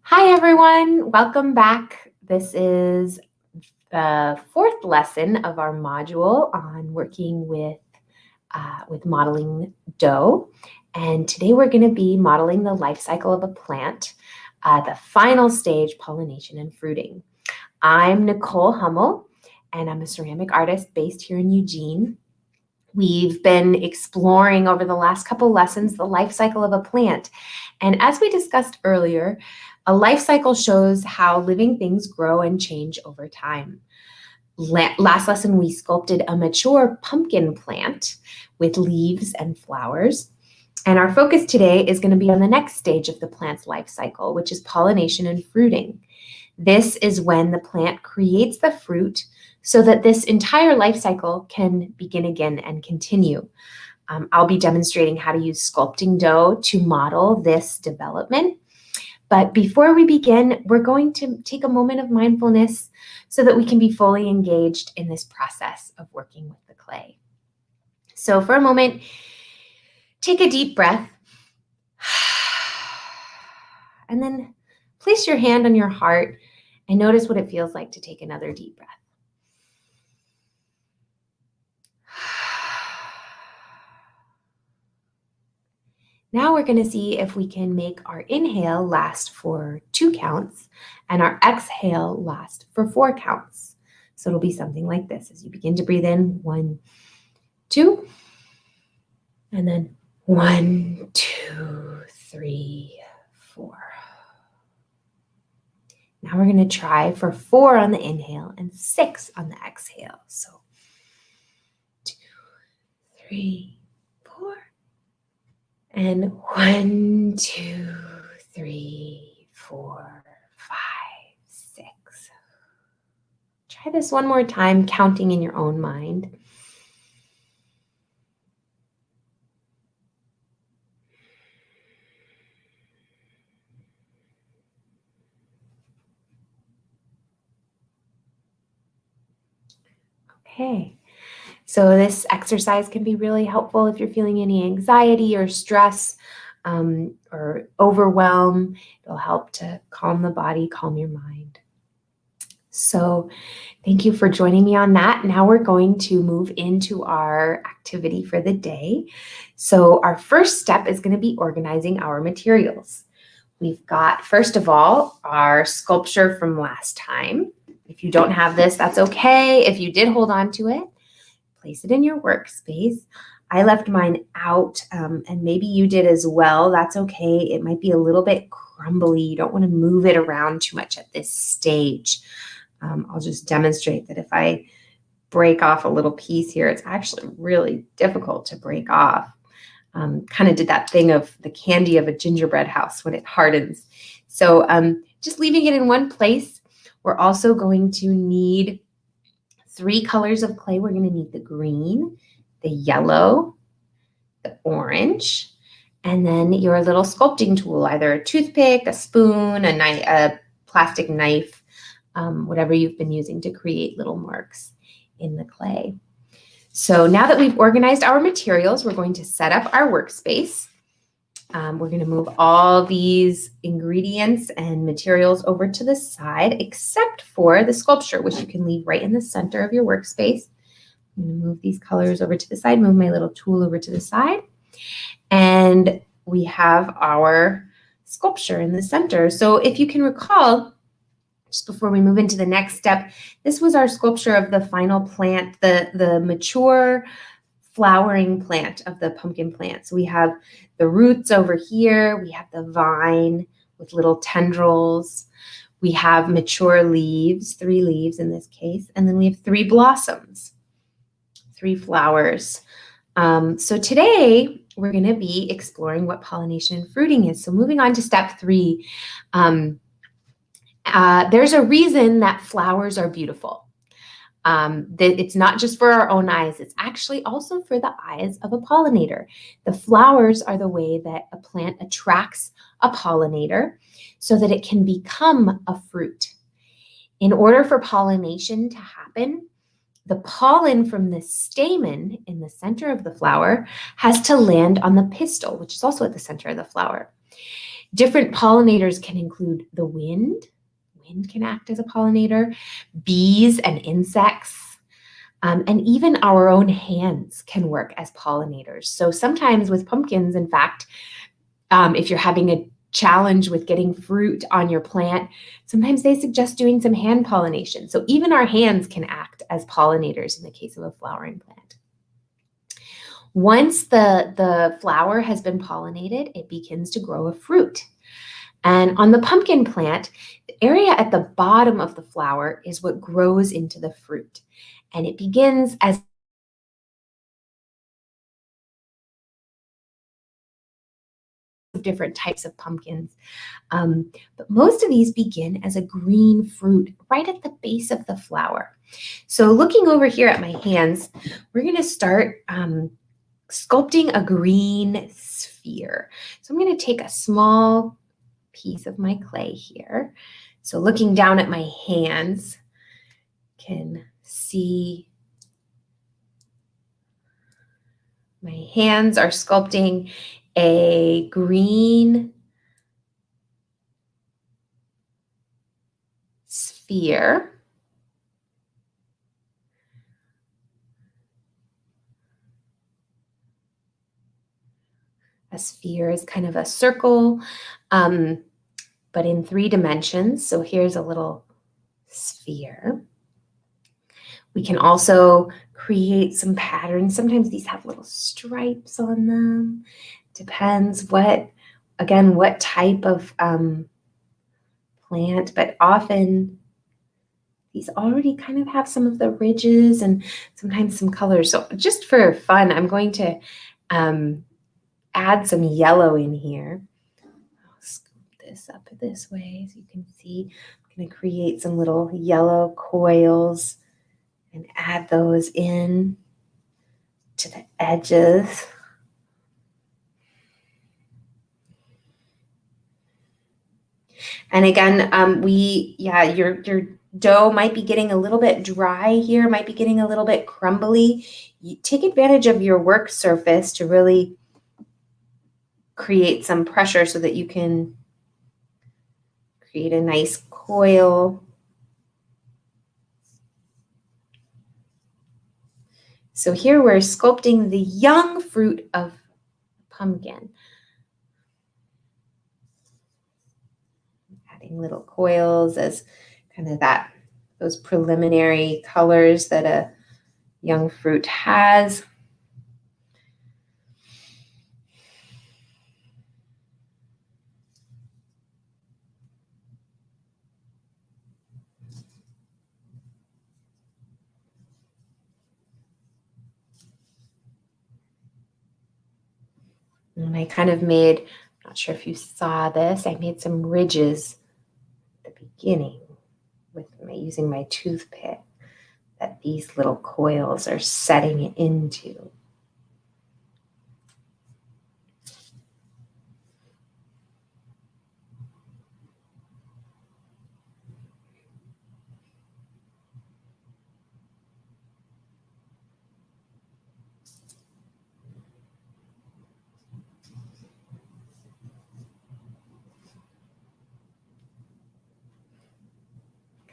Hi everyone, welcome back. This is the fourth lesson of our module on working with modeling dough. And today we're going to be modeling the life cycle of a plant, the final stage, pollination and fruiting. I'm Nicole Hummel, and I'm a ceramic artist based here in Eugene. We've been exploring over the last couple lessons the life cycle of a plant. And as we discussed earlier, a life cycle shows how living things grow and change over time. Last lesson, we sculpted a mature pumpkin plant with leaves and flowers. And our focus today is going to be on the next stage of the plant's life cycle, which is pollination and fruiting. This is when the plant creates the fruit so that this entire life cycle can begin again and continue. I'll be demonstrating how to use sculpting dough to model this development. But before we begin, we're going to take a moment of mindfulness so that we can be fully engaged in this process of working with the clay. So for a moment, take a deep breath, and then place your hand on your heart and notice what it feels like to take another deep breath. Now we're going to see if we can make our inhale last for 2 counts and our exhale last for 4 counts. So it'll be something like this as you begin to breathe in, 1, 2, and then 1, 2, 3, 4. Now we're going to try for 4 on the inhale and 6 on the exhale. So 2, 3, 4. And 1, 2, 3, 4, 5, 6. Try this one more time, counting in your own mind. Okay. So this exercise can be really helpful if you're feeling any anxiety or stress or overwhelm. It'll help to calm the body, calm your mind. So thank you for joining me on that. Now we're going to move into our activity for the day. So our first step is going to be organizing our materials. We've got, first of all, our sculpture from last time. If you don't have this, that's okay. If you did hold on to it, place it in your workspace. I left mine out, and maybe you did as well. That's okay. It might be a little bit crumbly. You don't want to move it around too much at this stage. I'll just demonstrate that if I break off a little piece here, it's actually really difficult to break off. Kind of did that thing of the candy of a gingerbread house when it hardens. So just leaving it in one place. We're also going to need 3 colors of clay. We're going to need the green, the yellow, the orange, and then your little sculpting tool, either a toothpick, a spoon, a plastic knife, whatever you've been using to create little marks in the clay. So now that we've organized our materials, we're going to set up our workspace. We're going to move all these ingredients and materials over to the side, except for the sculpture, which you can leave right in the center of your workspace. I'm going to move these colors over to the side, move my little tool over to the side. And we have our sculpture in the center. So if you can recall, just before we move into the next step, this was our sculpture of the final plant, the mature flowering plant of the pumpkin plant. So we have the roots over here. We have the vine with little tendrils. We have mature leaves, 3 leaves in this case. And then we have 3 blossoms, 3 flowers. So today we're going to be exploring what pollination and fruiting is. So moving on to step 3, there's a reason that flowers are beautiful. That it's not just for our own eyes, it's actually also for the eyes of a pollinator. The flowers are the way that a plant attracts a pollinator so that it can become a fruit. In order for pollination to happen, the pollen from the stamen in the center of the flower has to land on the pistil, which is also at the center of the flower. Different pollinators can include the wind. Wind can act as a pollinator, bees and insects, and even our own hands can work as pollinators. So sometimes with pumpkins, in fact, if you're having a challenge with getting fruit on your plant, sometimes they suggest doing some hand pollination. So even our hands can act as pollinators in the case of a flowering plant. Once the flower has been pollinated, it begins to grow a fruit. And on the pumpkin plant, the area at the bottom of the flower is what grows into the fruit. And it begins as different types of pumpkins. But most of these begin as a green fruit right at the base of the flower. So looking over here at my hands, we're going to start sculpting a green sphere. So I'm going to take a small piece of my clay here. So looking down at my hands, can see my hands are sculpting a green sphere. A sphere is kind of a circle, but in 3 dimensions. So here's a little sphere. We can also create some patterns. Sometimes these have little stripes on them. Depends what type of plant, but often these already kind of have some of the ridges and sometimes some colors. So just for fun, I'm going to add some yellow in here. I'll scoop this up this way so you can see. I'm going to create some little yellow coils and add those in to the edges. And again, your dough might be getting a little bit dry here, might be getting a little bit crumbly. You take advantage of your work surface to really create some pressure so that you can create a nice coil. So here we're sculpting the young fruit of pumpkin. Adding little coils as kind of those preliminary colors that a young fruit has. And I kind of made, I'm not sure if you saw this, I made some ridges at the beginning using my toothpick that these little coils are setting into.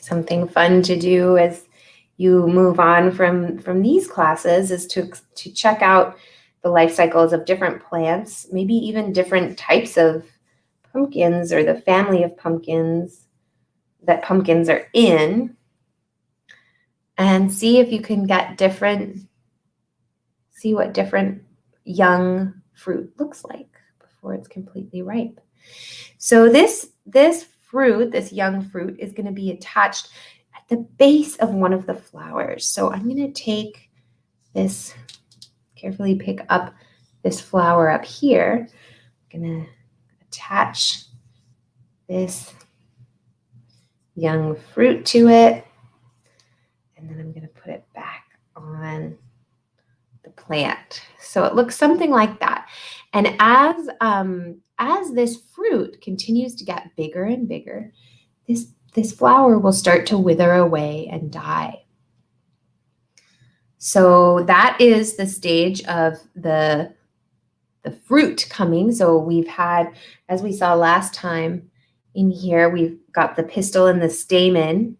Something fun to do as you move on from these classes is to check out the life cycles of different plants, maybe even different types of pumpkins or the family of pumpkins that pumpkins are in, and see if you can get see what different young fruit looks like before it's completely ripe. So this fruit, this young fruit, is going to be attached at the base of one of the flowers. So I'm going to take this, carefully pick up this flower up here. I'm going to attach this young fruit to it, and then I'm going to put it back on the plant. So it looks something like that. And as this fruit continues to get bigger and bigger, this flower will start to wither away and die. So that is the stage of the fruit coming. So we've had, as we saw last time in here, we've got the pistil and the stamen,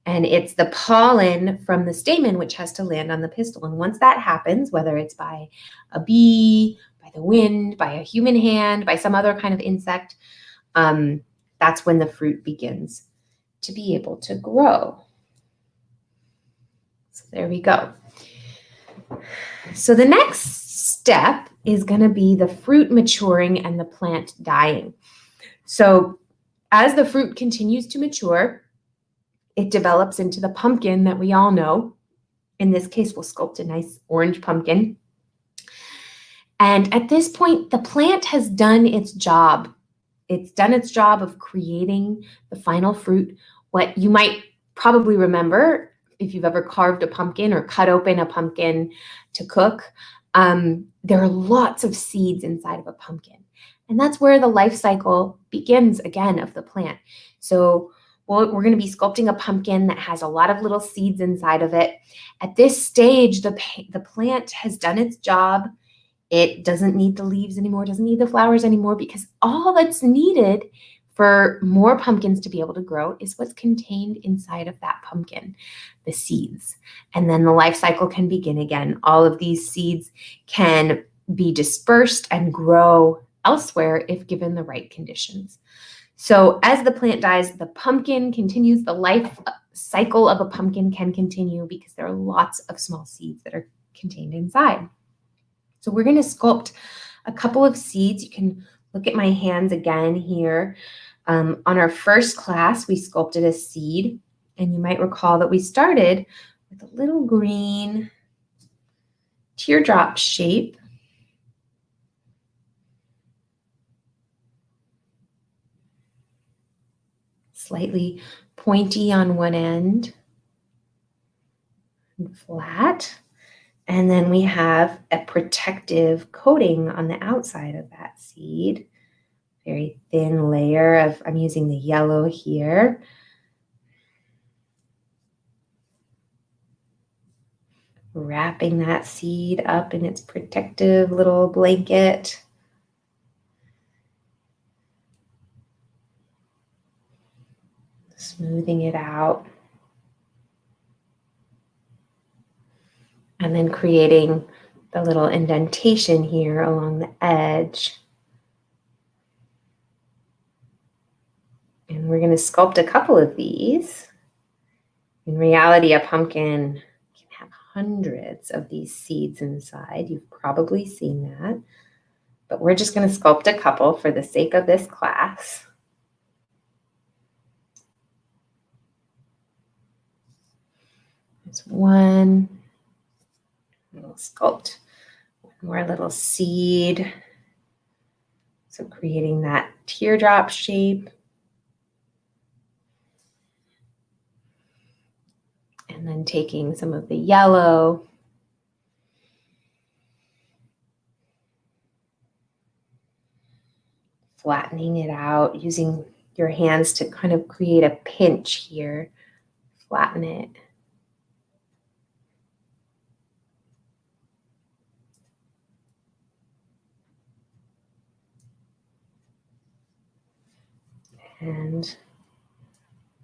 and it's the pollen from the stamen which has to land on the pistil. And once that happens, whether it's by a bee, by the wind, by a human hand, by some other kind of insect, that's when the fruit begins to be able to grow. So there we go. So the next step is going to be the fruit maturing and the plant dying. So as the fruit continues to mature, it develops into the pumpkin that we all know. In this case, we'll sculpt a nice orange pumpkin. And at this point, the plant has done its job. It's done its job of creating the final fruit. What you might probably remember, if you've ever carved a pumpkin or cut open a pumpkin to cook, there are lots of seeds inside of a pumpkin. And that's where the life cycle begins again of the plant. So we're going to be sculpting a pumpkin that has a lot of little seeds inside of it. At this stage, the plant has done its job. It doesn't need the leaves anymore, doesn't need the flowers anymore, because all that's needed for more pumpkins to be able to grow is what's contained inside of that pumpkin, the seeds. And then the life cycle can begin again. All of these seeds can be dispersed and grow elsewhere if given the right conditions. So as the plant dies, the pumpkin continues. The life cycle of a pumpkin can continue because there are lots of small seeds that are contained inside. So we're going to sculpt a couple of seeds. You can look at my hands again here. On our first class, we sculpted a seed, and you might recall that we started with a little green teardrop shape. Slightly pointy on one end and flat. And then we have a protective coating on the outside of that seed. Very thin layer of, I'm using the yellow here. Wrapping that seed up in its protective little blanket. Smoothing it out. And then creating the little indentation here along the edge. And we're going to sculpt a couple of these. In reality, a pumpkin can have hundreds of these seeds inside. You've probably seen that. But we're just going to sculpt a couple for the sake of this class. There's one. We'll sculpt one more little seed. So creating that teardrop shape. And then taking some of the yellow. Flattening it out, using your hands to kind of create a pinch here. Flatten it. And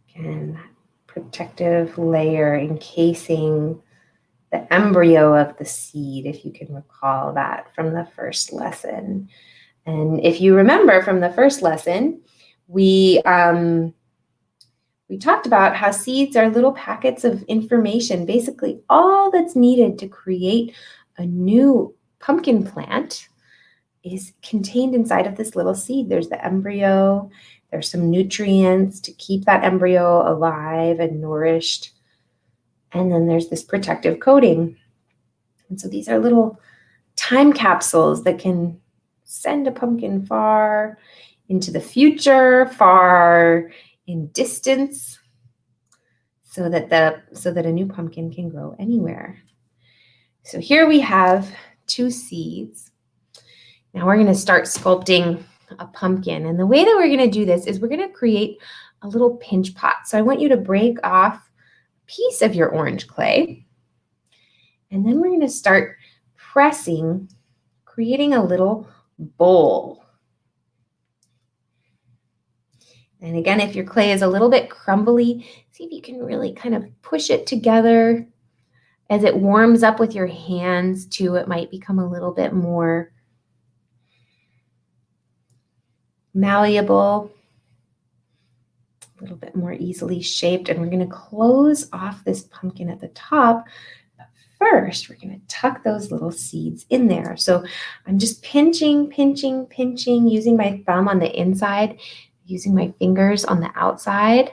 again, that protective layer encasing the embryo of the seed, if you can recall that from the first lesson. And if you remember from the first lesson, we talked about how seeds are little packets of information. Basically, all that's needed to create a new pumpkin plant is contained inside of this little seed. There's the embryo. There's some nutrients to keep that embryo alive and nourished. And then there's this protective coating. And so these are little time capsules that can send a pumpkin far into the future, far in distance, so that a new pumpkin can grow anywhere. So here we have two seeds. Now we're going to start sculpting a pumpkin. And the way that we're going to do this is we're going to create a little pinch pot. So I want you to break off a piece of your orange clay. And then we're going to start pressing, creating a little bowl. And again, if your clay is a little bit crumbly, see if you can really kind of push it together. As it warms up with your hands too, it might become a little bit more malleable, a little bit more easily shaped. And we're going to close off this pumpkin at the top. But first, we're going to tuck those little seeds in there. So I'm just pinching, using my thumb on the inside, using my fingers on the outside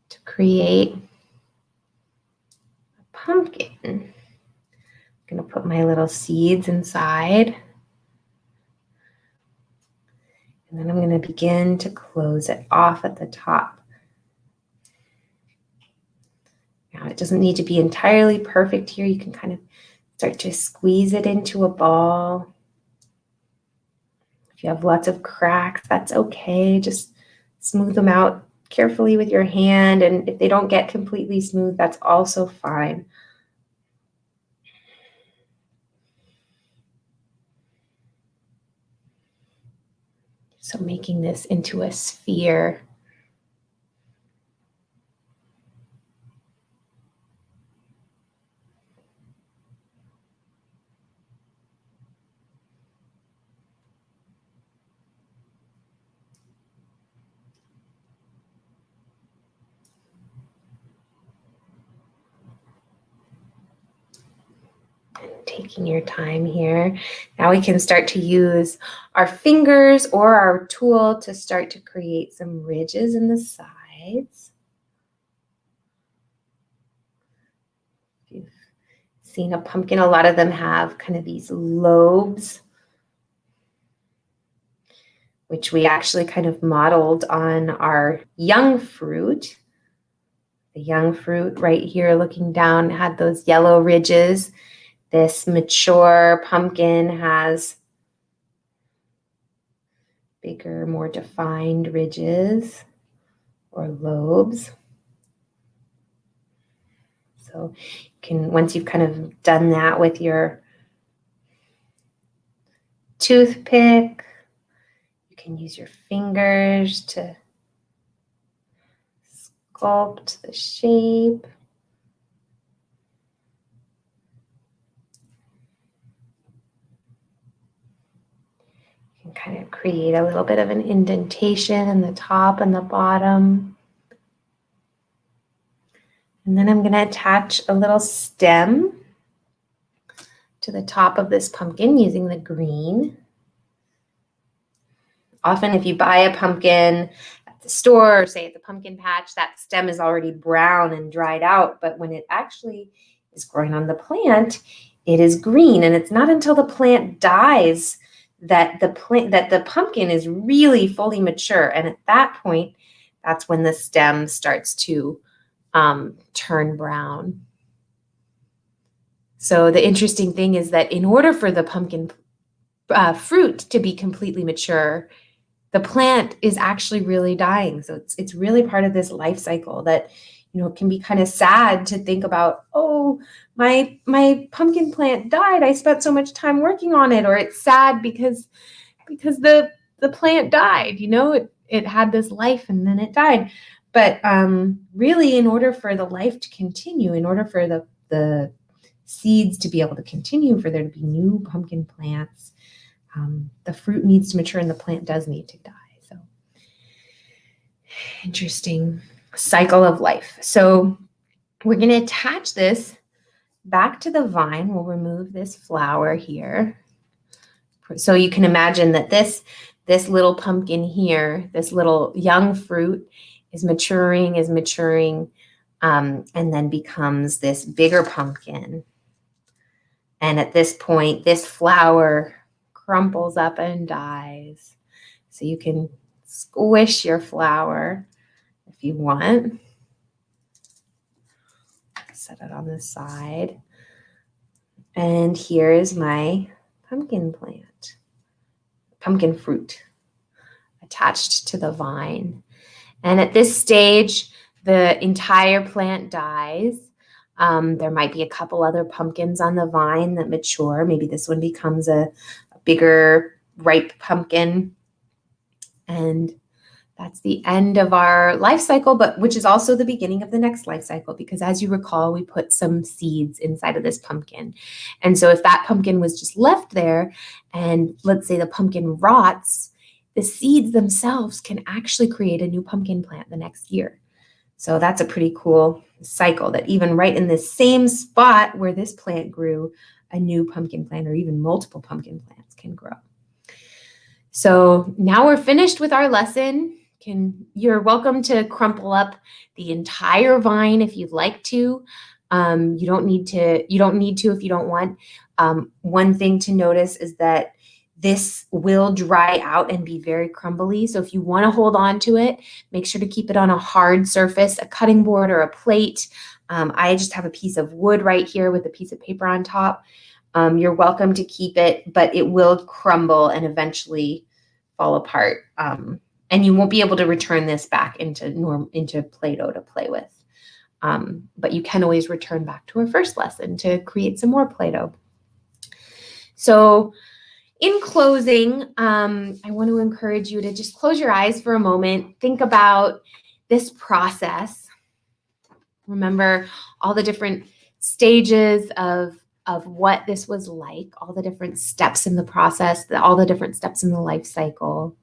to create a pumpkin. I'm going to put my little seeds inside. And then I'm going to begin to close it off at the top. Now, it doesn't need to be entirely perfect here. You can kind of start to squeeze it into a ball. If you have lots of cracks, that's okay. Just smooth them out carefully with your hand. And if they don't get completely smooth, that's also fine. So making this into a sphere. Taking your time here. Now we can start to use our fingers or our tool to start to create some ridges in the sides. If you've seen a pumpkin, a lot of them have kind of these lobes, which we actually kind of modeled on our young fruit. The young fruit right here looking down had those yellow ridges. This mature pumpkin has bigger, more defined ridges or lobes. So you can, once you've kind of done that with your toothpick, you can use your fingers to sculpt the shape. Kind of create a little bit of an indentation in the top and the bottom. And then I'm going to attach a little stem to the top of this pumpkin using the green. Often if you buy a pumpkin at the store or say at the pumpkin patch, that stem is already brown and dried out. But when it actually is growing on the plant, it is green. And it's not until the plant dies that the pumpkin is really fully mature. And at that point, that's when the stem starts to turn brown. So the interesting thing is that in order for the pumpkin fruit to be completely mature, the plant is actually really dying. So it's really part of this life cycle that, you know, it can be kind of sad to think about, oh, my pumpkin plant died. I spent so much time working on it. Or it's sad because the plant died, you know, it had this life and then it died. But really, in order for the life to continue, in order for the seeds to be able to continue, for there to be new pumpkin plants, the fruit needs to mature and the plant does need to die. So interesting cycle of life. So we're going to attach this back to the vine. We'll remove this flower here. So you can imagine that this little pumpkin here, this little young fruit is maturing, and then becomes this bigger pumpkin. And at this point, this flower crumples up and dies. So you can squish your flower if you want. Set it on the side. And here is my pumpkin plant, pumpkin fruit attached to the vine. And at this stage, the entire plant dies. There might be a couple other pumpkins on the vine that mature. Maybe this one becomes a bigger, ripe pumpkin. And that's the end of our life cycle, but which is also the beginning of the next life cycle, because as you recall, we put some seeds inside of this pumpkin. And so if that pumpkin was just left there, and let's say the pumpkin rots, the seeds themselves can actually create a new pumpkin plant the next year. So that's a pretty cool cycle, that even right in this same spot where this plant grew, a new pumpkin plant or even multiple pumpkin plants can grow. So now we're finished with our lesson. You're welcome to crumple up the entire vine if you'd like to. You don't need to if you don't want. One thing to notice is that this will dry out and be very crumbly. So if you want to hold on to it, make sure to keep it on a hard surface, a cutting board or a plate. I just have a piece of wood right here with a piece of paper on top. You're welcome to keep it, but it will crumble and eventually fall apart. And you won't be able to return this back into Play-Doh to play with. But you can always return back to our first lesson to create some more Play-Doh. So in closing, I want to encourage you to just close your eyes for a moment. Think about this process. Remember all the different stages of what this was like, all the different steps in the process, all the different steps in the life cycle,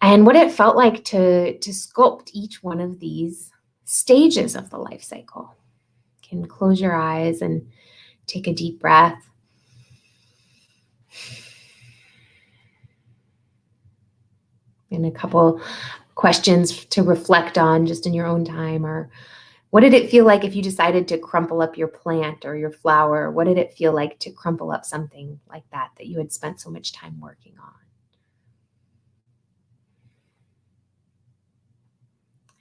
and what it felt like to sculpt each one of these stages of the life cycle. You can close your eyes and take a deep breath. And a couple questions to reflect on just in your own time are, what did it feel like if you decided to crumple up your plant or your flower? What did it feel like to crumple up something like that you had spent so much time working on?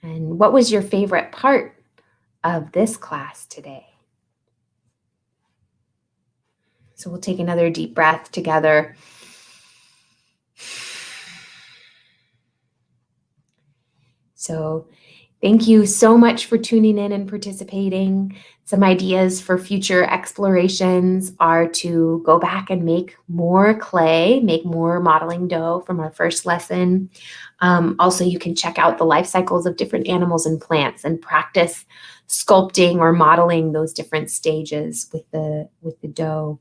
And what was your favorite part of this class today? So we'll take another deep breath together. So thank you so much for tuning in and participating. Some ideas for future explorations are to go back and make more clay, make more modeling dough from our first lesson. Also, you can check out the life cycles of different animals and plants and practice sculpting or modeling those different stages with the dough.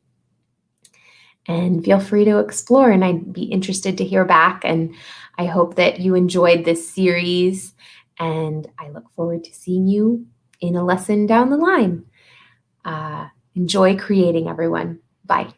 And feel free to explore, and I'd be interested to hear back. And I hope that you enjoyed this series, and I look forward to seeing you in a lesson down the line. Enjoy creating, everyone. Bye.